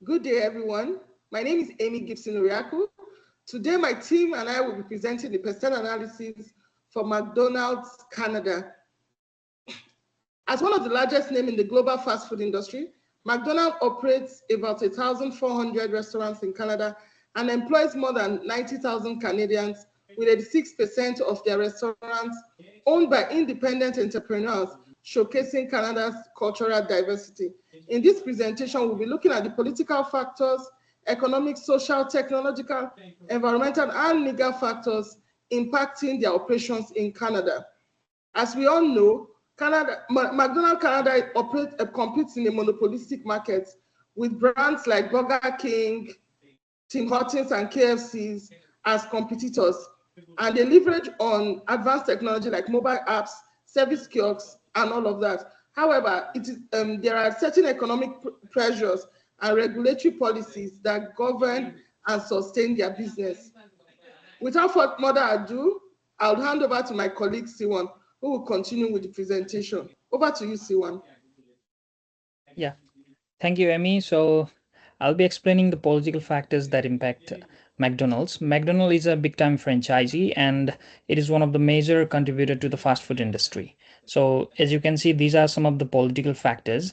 Good day, everyone. My name is Amy Gibson Uriaku. Today, my team and I will be presenting the PESTEL analysis for Macdonald's Canada. As one of the largest names in the global fast food industry, McDonald's operates about 1,400 restaurants in Canada and employs more than 90,000 Canadians, with 86% of their restaurants owned by independent entrepreneurs, showcasing Canada's cultural diversity. In this presentation, we'll be looking at the political factors, economic, social, technological, environmental, and legal factors impacting their operations in Canada. As we all know, McDonald's Canada competes in a monopolistic market with brands like Burger King, Tim Hortons, and KFCs as competitors. And they leverage on advanced technology like mobile apps, service kiosks, and all of that. However, there are certain economic pressures and regulatory policies that govern and sustain their business. Without further ado, I'll hand over to my colleague Siwan, who will continue with the presentation. Over to you, Siwan. Yeah, thank you, Emmy. So I'll be explaining the political factors that impact McDonald's. McDonald's is a big-time franchisee, and it is one of the major contributor to the fast food industry. So as you can see, these are some of the political factors: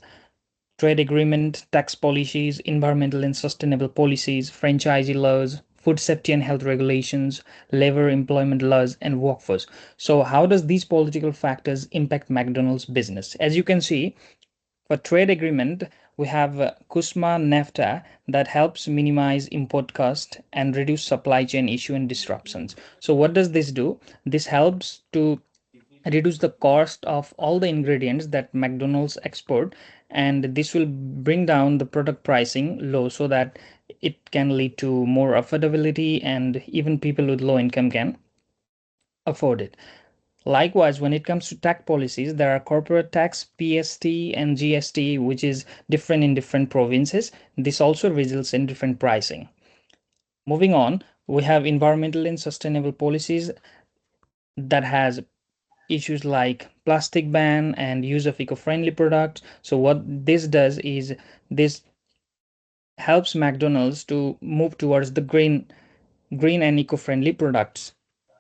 trade agreement, tax policies, environmental and sustainable policies, franchisee laws, food safety and health regulations, labor employment laws, and workforce. So how does these political factors impact McDonald's business? As you can see, for trade agreement, we have CUSMA NAFTA that helps minimize import cost and reduce supply chain issue and disruptions. So what does this do? This helps to reduce the cost of all the ingredients that McDonald's export, and this will bring down the product pricing low so that it can lead to more affordability and even people with low income can afford it. Likewise, when it comes to tax policies, there are corporate tax, PST, and GST, which is different in different provinces. This also results in different pricing. Moving on, we have environmental and sustainable policies that has issues like plastic ban and use of eco-friendly products. So what this does is this helps McDonald's to move towards the green and eco-friendly products.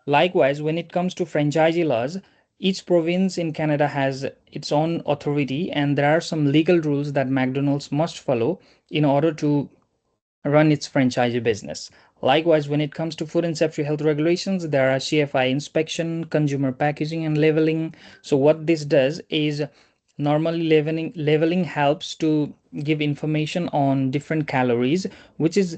Likewise, when it comes to franchisee laws, each province in Canada has its own authority, and there are some legal rules that McDonald's must follow in order to run its franchisee business. Likewise, when it comes to food and safety health regulations, there are CFI inspection, consumer packaging, and labeling. So what this does is normally labeling helps to give information on different calories, which is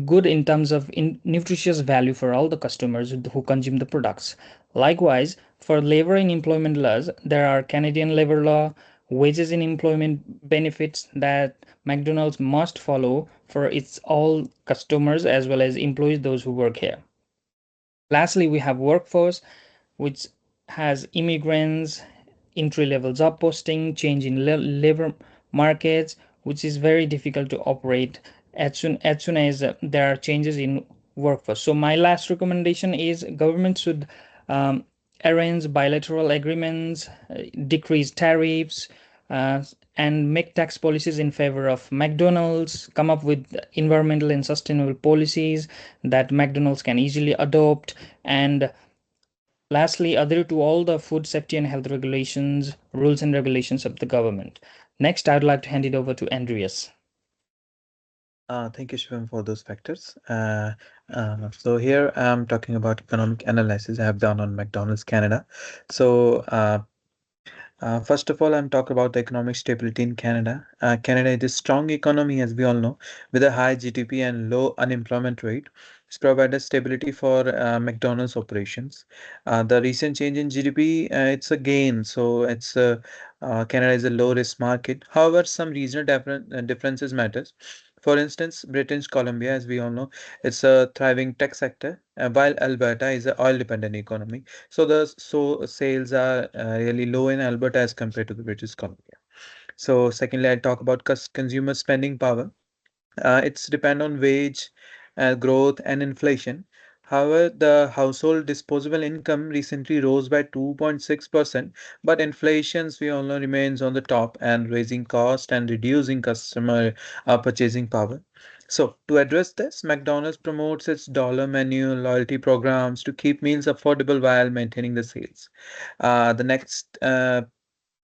good in terms of nutritious value for all the customers who consume the products. Likewise, for labor and employment laws, there are Canadian labor law, wages and employment benefits that McDonald's must follow for its all customers as well as employees, those who work here. Lastly, we have workforce, which has immigrants, entry-level job posting, change in labor markets, which is very difficult to operate as soon as there are changes in workforce. So my last recommendation is government should arrange bilateral agreements, decrease tariffs, uh, and make tax policies in favor of McDonald's, come up with environmental and sustainable policies that McDonald's can easily adopt, and lastly, adhere to all the food safety and health regulations, rules and regulations of the government. Next, I'd like to hand it over to Andreas. Thank you, Shivam, for those factors. So here I'm talking about economic analysis I have done on McDonald's Canada. So first of all, I'm talking about the economic stability in Canada. Canada is a strong economy, as we all know, with a high GDP and low unemployment rate. It's provided stability for McDonald's operations. The recent change in GDP, it's a gain. So Canada is a low risk market. However, some regional differences matters. For instance, British Columbia, as we all know, it's a thriving tech sector, while Alberta is an oil-dependent economy. So sales are really low in Alberta as compared to the British Columbia. So secondly, I talk about consumer spending power. It's depend on wage growth and inflation. However, the household disposable income recently rose by 2.6%, but inflation's we all know remains on the top and raising cost and reducing customer purchasing power. So, to address this, McDonald's promotes its dollar menu loyalty programs to keep meals affordable while maintaining the sales. The next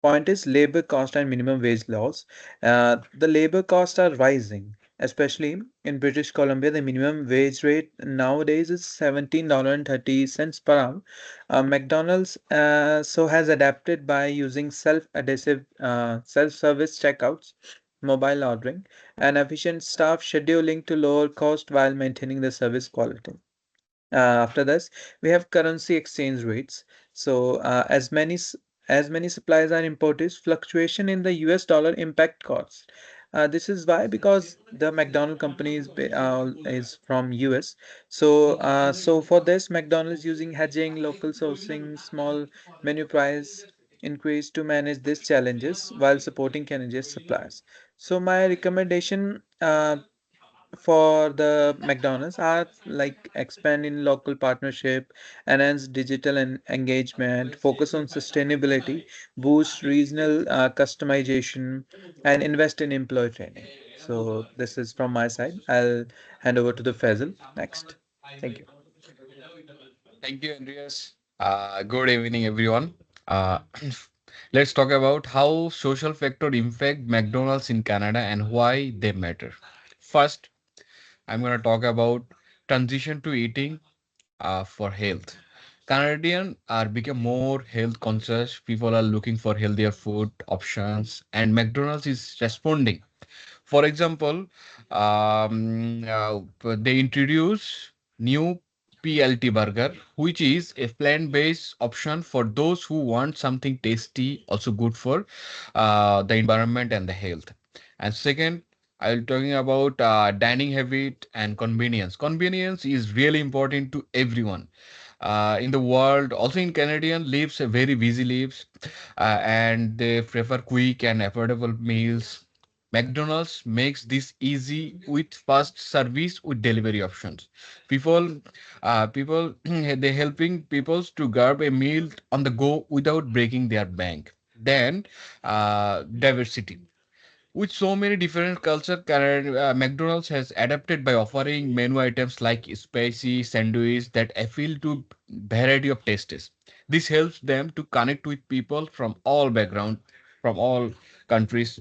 point is labor cost and minimum wage laws. The labor costs are rising, especially in British Columbia. The minimum wage rate nowadays is $17.30 per hour. McDonald's so has adapted by using self-service checkouts, mobile ordering, and efficient staff scheduling to lower cost while maintaining the service quality. After this, we have currency exchange rates. So, as many supplies are imported, fluctuation in the US dollar impact costs. This is why because the McDonald company is from US. So for this, McDonald's using hedging, local sourcing, small menu price increase to manage these challenges while supporting Canadian suppliers. So my recommendation for the McDonald's are like expand in local partnership, enhance digital and engagement, focus on sustainability, boost regional customization, and invest in employee training. So this is from my side. I'll hand over to the Faisal next. Thank you. Thank you, Andreas. Good evening, everyone. Uh, let's talk about how social factor impact McDonald's in Canada and why they matter. First, I'm going to talk about transition to eating for health. Canadians are become more health conscious. People are looking for healthier food options, and McDonald's is responding. For example, they introduce new PLT burger, which is a plant-based option for those who want something tasty, also good for the environment and the health. And second, I'll talking about dining habit and convenience. Convenience is really important to everyone in the world. Also in Canadian lives, very busy lives, and they prefer quick and affordable meals. McDonald's makes this easy with fast service with delivery options. People, they helping people to grab a meal on the go without breaking their bank. Then, diversity. With so many different culture, McDonald's has adapted by offering menu items like spicy sandwich that appeal to variety of tastes. This helps them to connect with people from all background, from all countries.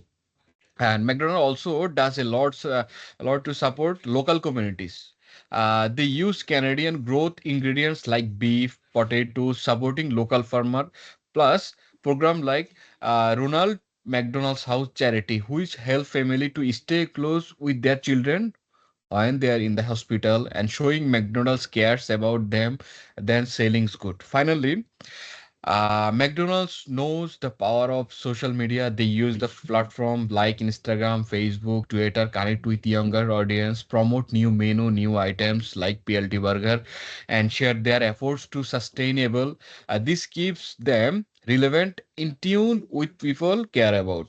And McDonald also does a lot to support local communities. They use Canadian growth ingredients like beef, potatoes, supporting local farmer, plus program like Ronald McDonald's House Charity, which help family to stay close with their children when they are in the hospital and showing McDonald's cares about them than selling good. Finally, McDonald's knows the power of social media. They use the platform like Instagram, Facebook, Twitter, connect with younger audience, promote new menu, new items like PLT burger, and share their efforts to sustainable. This keeps them relevant, in tune with people care about.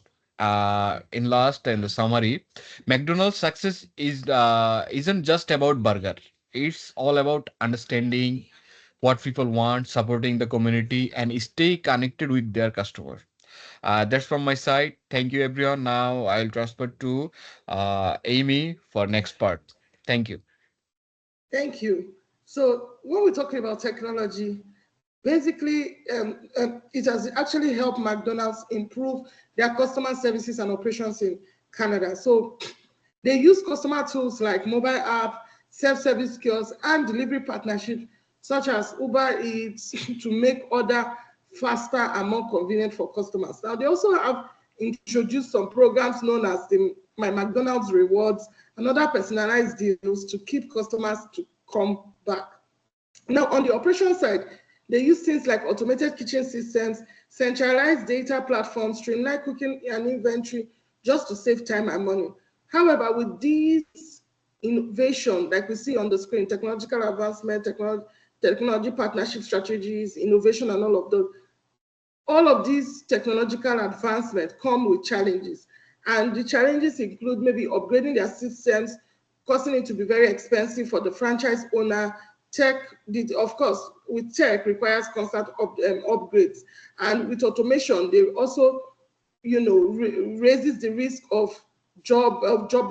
In last and the summary, McDonald's success is isn't just about burger. It's all about understanding what people want, supporting the community, and stay connected with their customers. That's from my side. Thank you, everyone. Now I'll transfer to Amy for next part. Thank you. Thank you. So when we're talking about technology, basically, it has actually helped McDonald's improve their customer services and operations in Canada. So they use customer tools like mobile app, self-service kiosks, and delivery partnerships such as Uber Eats to make order faster and more convenient for customers. Now, they also have introduced some programs known as the My McDonald's Rewards and other personalized deals to keep customers to come back. Now, on the operation side, they use things like automated kitchen systems, centralized data platforms, streamlined cooking and inventory, just to save time and money. However, with these innovation, like we see on the screen, technological advancement, technology partnership strategies, innovation, and all of these technological advancements come with challenges. And the challenges include maybe upgrading their systems, causing it to be very expensive for the franchise owner, of course, with tech requires constant upgrades, and with automation, they also, raises the risk of job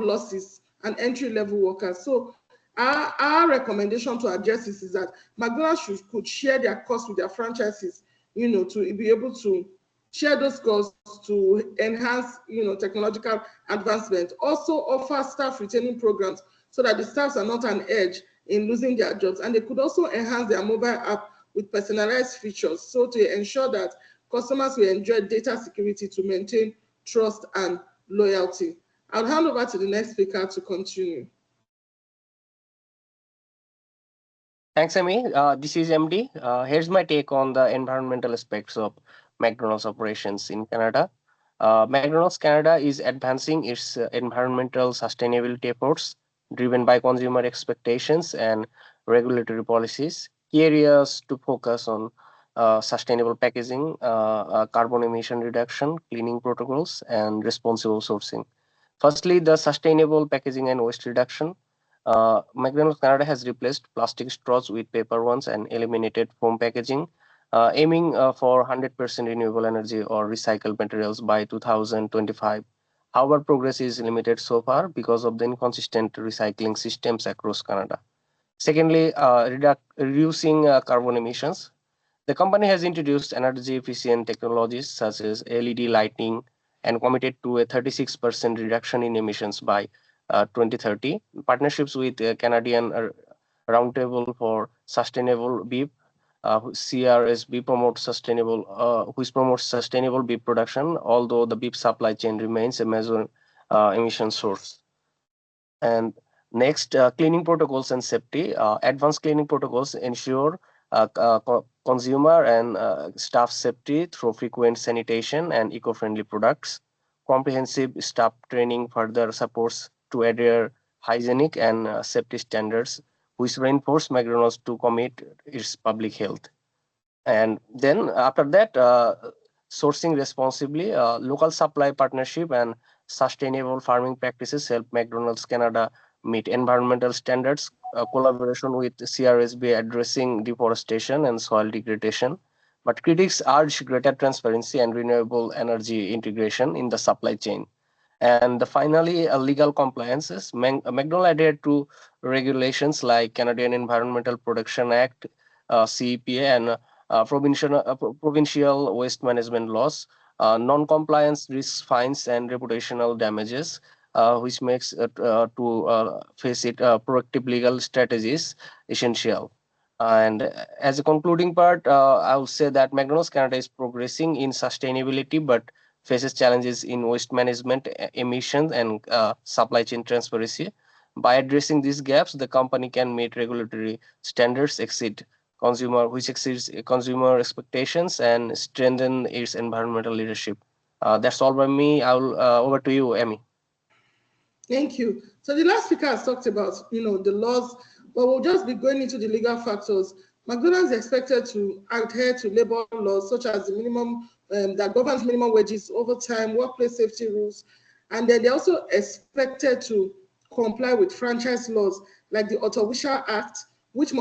losses and entry-level workers. So our recommendation to address this is that McDonald's could share their costs with their franchises, to be able to share those costs to enhance, technological advancement. Also offer staff retaining programs so that the staffs are not an edge in losing their jobs. And they could also enhance their mobile app with personalized features, so to ensure that customers will enjoy data security to maintain trust and loyalty. I'll hand over to the next speaker to continue. Thanks, Amy. This is MD. Here's my take on the environmental aspects of McDonald's operations in Canada. McDonald's Canada is advancing its environmental sustainability efforts driven by consumer expectations and regulatory policies. Key areas to focus on sustainable packaging, carbon emission reduction, cleaning protocols, and responsible sourcing. Firstly, the sustainable packaging and waste reduction. McDonald's Canada has replaced plastic straws with paper ones and eliminated foam packaging, aiming for 100% renewable energy or recycled materials by 2025. However, progress is limited so far because of the inconsistent recycling systems across Canada. Secondly, reducing carbon emissions. The company has introduced energy efficient technologies such as LED lighting and committed to a 36% reduction in emissions by 2030. Partnerships with Canadian Roundtable for Sustainable Beef, CRSB which promotes sustainable beef production, although the beef supply chain remains a major emission source. And next, cleaning protocols and safety. Advanced cleaning protocols ensure consumer and staff safety through frequent sanitation and eco-friendly products. Comprehensive staff training further supports to adhere hygienic and safety standards, which reinforce McDonald's to commit its public health. And then after that, sourcing responsibly, local supply partnership and sustainable farming practices help McDonald's Canada meet environmental standards. Collaboration with CRSB addressing deforestation and soil degradation. But critics urge greater transparency and renewable energy integration in the supply chain. And finally, legal compliances. McDonald's adhered to regulations like Canadian Environmental Protection Act, CEPA, and provincial waste management laws. Non-compliance risks fines and reputational damages, which makes to face it proactive legal strategies essential. And as a concluding part, I will say that McDonald's Canada is progressing in sustainability, but faces challenges in waste management, emissions, and supply chain transparency. By addressing these gaps, the company can meet regulatory standards, exceeds consumer expectations, and strengthen its environmental leadership. That's all by me. Over to you, Amy. Thank you. So the last speaker has talked about, the laws, but we'll just be going into the legal factors. McDonald's is expected to adhere to labor laws such as the minimum that governs minimum wages, overtime, workplace safety rules, and then they're also expected to comply with franchise laws like the Ottawa Act, which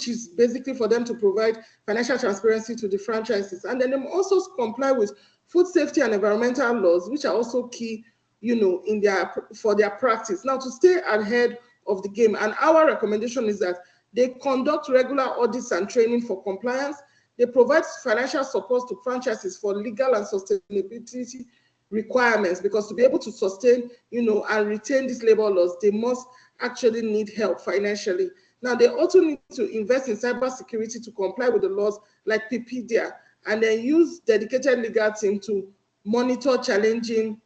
is basically for them to provide financial transparency to the franchises, and then they also comply with food safety and environmental laws, which are also key, for their practice. Now, to stay ahead of the game, and our recommendation is that they conduct regular audits and training for compliance. They provide financial support to franchises for legal and sustainability requirements, because to be able to sustain, and retain these labor laws, they must actually need help financially. Now, they also need to invest in cybersecurity to comply with the laws like PPDA, and then use dedicated legal team to monitor challenging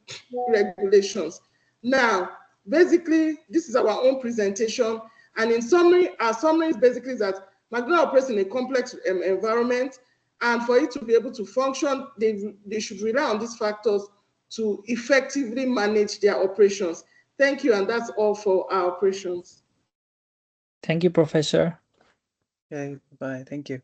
regulations. Now, basically, this is our own presentation. And in summary, our summary is basically that McDonald's operates in a complex environment, and for it to be able to function, they should rely on these factors to effectively manage their operations. Thank you, and that's all for our operations. Thank you, Professor. Okay, bye. Thank you.